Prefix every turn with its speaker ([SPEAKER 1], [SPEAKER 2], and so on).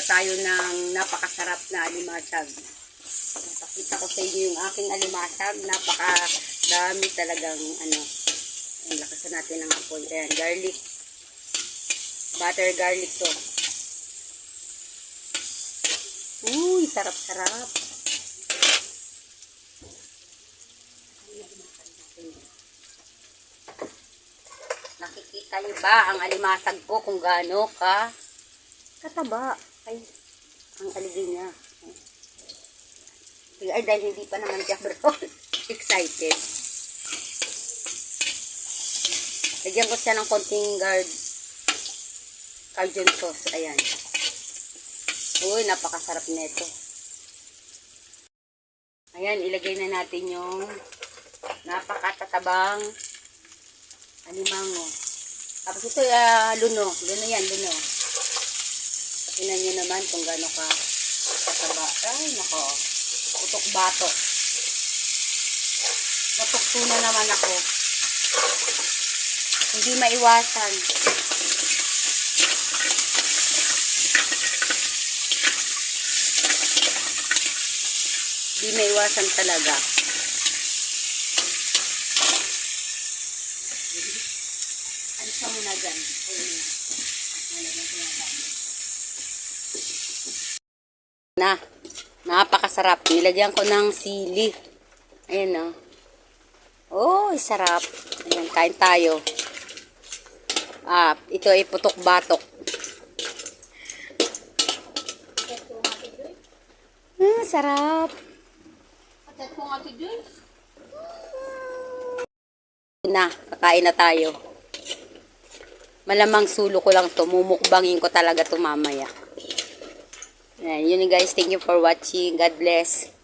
[SPEAKER 1] tayo ng napakasarap na alimasag. Napakita ko sa inyo yung aking alimasag. Napakadami talagang lakasan natin ng apoy. Ayan, garlic. Butter garlic to. Uy, sarap-sarap. Nakikita niyo ba ang alimasag ko kung gaano kataba? Ay, ang aligay niya. Ay, dahil hindi pa naman siya brown. Excited. Lagyan ko siya ng konting cajun sauce. Ayan. Uy, napakasarap nito. Ayan, ilagay na natin yung napakatatabang alimango. Tapos ito, luno. Luno yan, luno. Tingnan nyo naman kung gaano kataba. Ay, nako. Utok-batok. Natukso na naman ako. Hindi maiwasan. Hindi maiwasan talaga. Alis ka muna dyan. Napakasarap. Nilagyan ko ng sili. Ayan o. Oh, sarap. Ayan, kain tayo. Ito ay putok-batok. Sarap. Kakain na tayo. Malamang sulo ko lang to. Mumukbangin ko talaga to mamaya. Ayan, yun guys. Thank you for watching. God bless.